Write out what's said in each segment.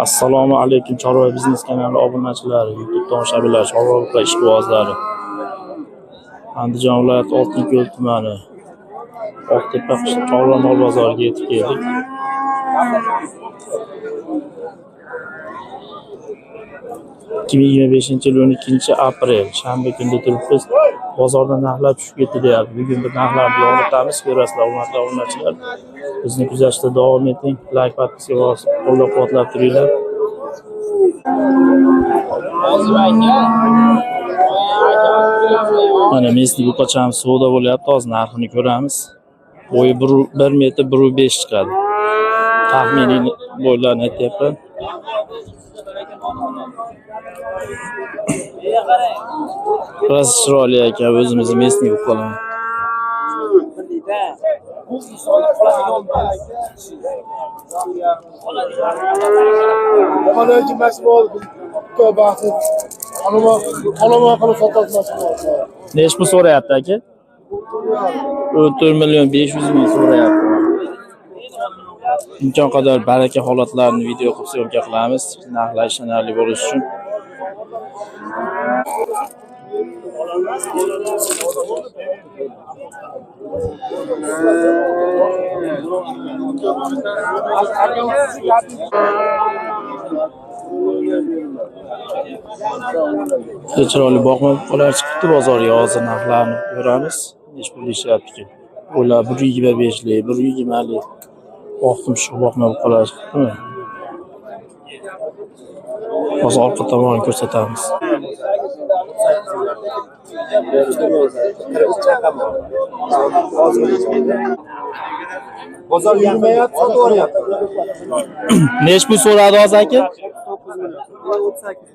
Assalomu alaykum Chorva biznes kanali obunachilari, YouTube tomoshabinlar, chorva va ishqibozlari. Andijon viloyati Oltinko'l tumani Oqtepa chorva mol bozoriga yetib keldik. ...2025-yil 12-aprel shanba kunida turibmiz. Bozorda narxlar tushib ketdi deyapti. Bugun bir narxlarni yo'qotamiz, ko'rasizlar, hurmatli obunachilar. Bizni kuzatishda davom eting. Like, podpiska bosib, qo'llab-quvvatlab turinglar. Mana mesni bu qachon savdo bo'lyapti, hozir narxini ko'ramiz. Bo'yi 1 metr 1.5 chiqadi. Taxminiy bo'ylarni aytyapman. Rosa chiroyli ekan, o'zimizni mesni qilamiz. Neç bu so'rayapti aka? 14.500.000 so'rayapti. İmkon qadar baraka holatlarini video qilib syomka qilamiz, narxlar ishonarli bo'lishi uchun. Chiroyli boqma qo'lar chiqibdi bozorga, hozir narxlarni ko'ramiz. Nech pul deyishyapti? Ular 1.25 lik, 1.20 lik. Vaqtim shu boqma qo'lar chiqibdimi? Hozir orqa tomonini ko'rsatamiz. Bozor yurmayapti, sotaveryapti. Nech pul so'radi hozir aka? 38.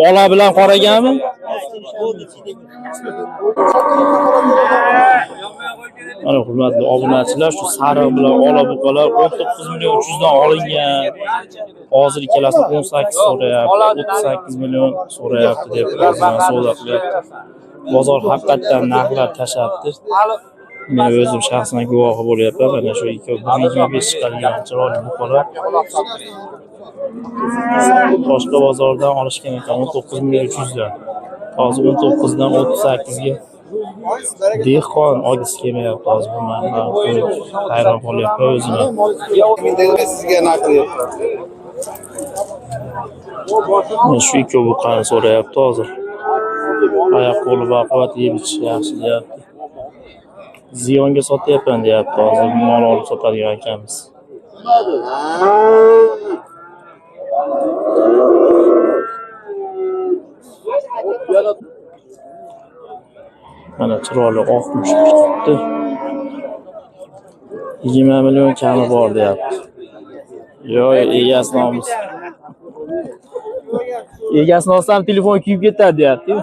Ola bilan qaraganmi? Mana hurmatli obunachilar, shu sariq bilan ola buqalar 19.300 dan olingan. Hozir ikkalasi 18 so'rayapti, 38 million so'rayapti deb savdo qilyapti. Bozor haqiqatan narxlar tashabdi. Men o'zim shaxsan guvohi bo'lyapman. Mana shu 1.25 chiqargan chiroyli buqalar. Boshqa bozordan olishgan ekan 19.300 dan. Hozir 19 dan 38 ga dehqon olgisi kelmayapti hozir bu narxlar. Hayron qolyapman o'zim. Sizga naqlyapman. Shu ikki buqani so'rayapti hozir. Oyoq qo'li baquvvat, yeb ichishi yaxshi deyapti. Ziyonga sotyapman deyapti hozir mol olib sotadigan akamiz. Mana chiroyli oq mushuk chiqibdi. 20 million kami bor deyapti. Yo, egasini olmiz. Egasini olsam telefon kuyib ketadi deyapti.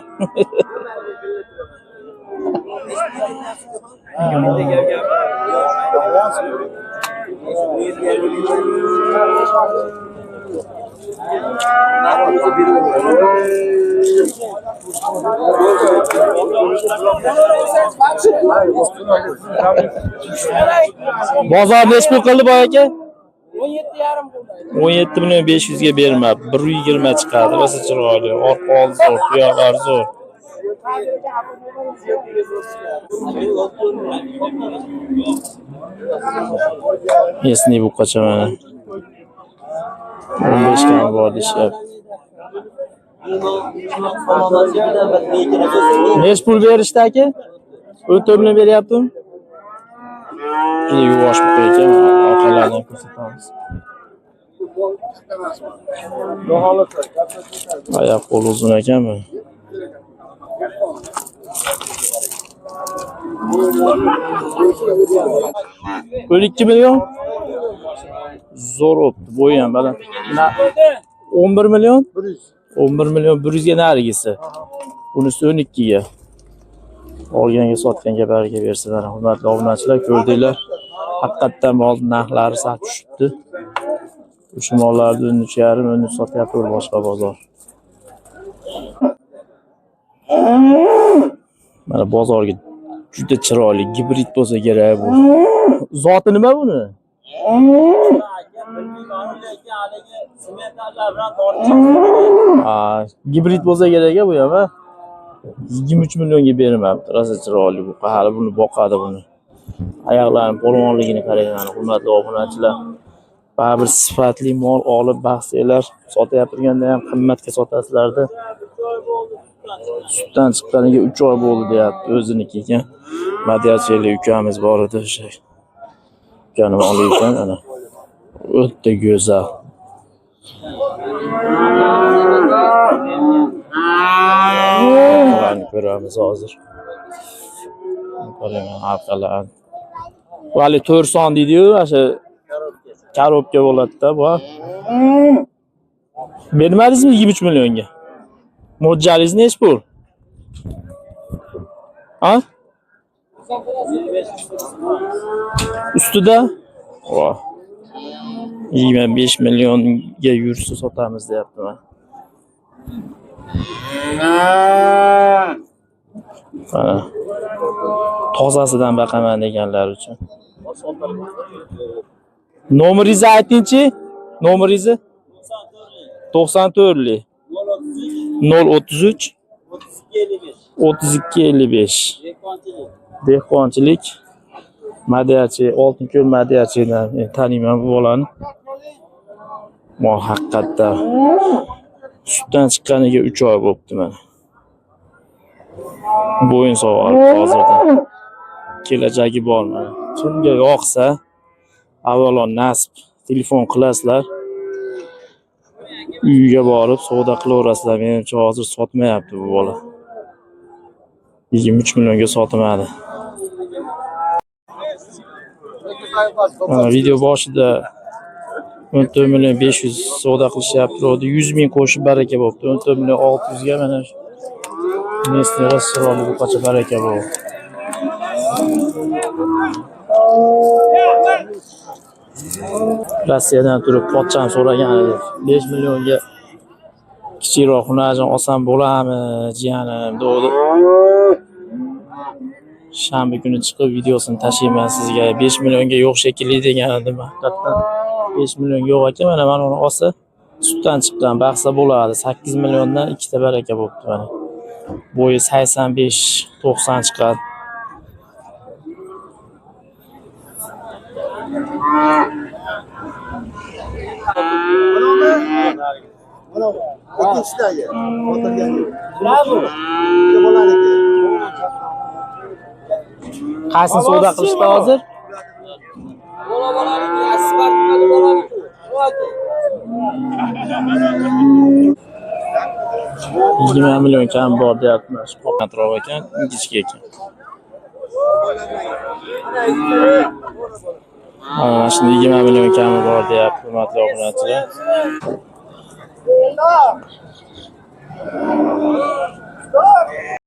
Bozor nech pul qildi boy aka? 17.500 ga bermabdi. 1.20 chiqadi. Rosa chiroyli. Orqa oldi zo'r, tuyoqlar zo'r. Mesni bu qacha mana. 15 kam bor deyapti. Nech pul berishdi aka? 14 million beryaptimi? Juda yuvosh buqa ekan, orqalardan ko'rsatamiz. Oyoq qo'li uzun ekanmi? Bu 2 million. Zo'r o'pdi, bo'yi ham baland. 11 million? 11 million 100 ga narigisi. Bunisi 12 ga. Olganga sotganga baraka bersinlar. Hurmatli obunachilar, ko'rdinglar. Haqiqatan mol narxlari sal tushibdi. O'sha mollarni 13.5 sotyapti boshqa bozor. Mana bozorga juda chiroyli gibrid bo'lsa kerak bu. Zoti nima buni? Gibrid bo'lsa kerak bu ham, ha? 23 millionga bermayapti. Rosa chiroyli bu. Hali buni boqadi buni. Oyoqlarini polvonligini qarang, hurmatli obunachilar. Baribir sifatli mol olib bahsinglar, sotayotganda ham qimmatga sotasizlarda. Sutdan chiqqaniga 3 oy bo'ldi deyapti o'ziniki ekan. Madiyacheli ukamiz bor edi o'sha. Ukanim olayotgan ana. O'ta go'zal. Ularni ko'ramiz hozir. Qarang, orqalar. Vali 4 son deydi-yu, o'sha korobka bo'ladi-da bu. Bermadingizmi 23 millionga? Mo'ljalingiz nech pul? Ha? Ustida? Voh. 25 millionga yursa sotamiz deyapman. Mana. Tozasidan baqaman deganlar uchun. Nomeringizni aytingchi? Nomeringizni? 94 033 3255. Dehqonchilik. Madiyachi, Oltinko'l Madiyachidan taniyman bu bolani. Mo haqiqatda sutdan chiqqaniga 3 oy bo'libdi mana. Bo'yin sog'arib hozirda. Kelajagi bor mana. Kimga yoqsa, avvalo nasib telefon qilasizlar. Uyga borib savdo qilaverasizlar. Menimcha hozir sotmayapti bu bola. 23 millionga sotmadi. Video boshida 14 million 500 savdo qilishyapti. 100 ming qo'shib baraka bo'libdi. 14 million 600 ga mana Nesli Rasululloh bu qancha baraka bu. Rossiyadan turib pochcham so'ragan edi. 5 millionga kichikroq xunajin olsam bo'ladimi, jiyanim dedi. Shanba kuni chiqib videosini tashlayman sizga. 5 millionga yo'q shekilli degan edim. Haqiqatan 5 million yo'q ekan. Mana uni olsa sutdan chiqqan bahsa bo'ladi. 8 milliondan ikkita baraka bo'libdi mana. Bo'yi 85 90 chiqadi. Qaysini savdo qilishdi hozir? 20 million kam bor deyapman. Qopqatroq ekan, ingichka ekan. Mana shunda 20 million kami bor deyapti, hurmatli obunachilar.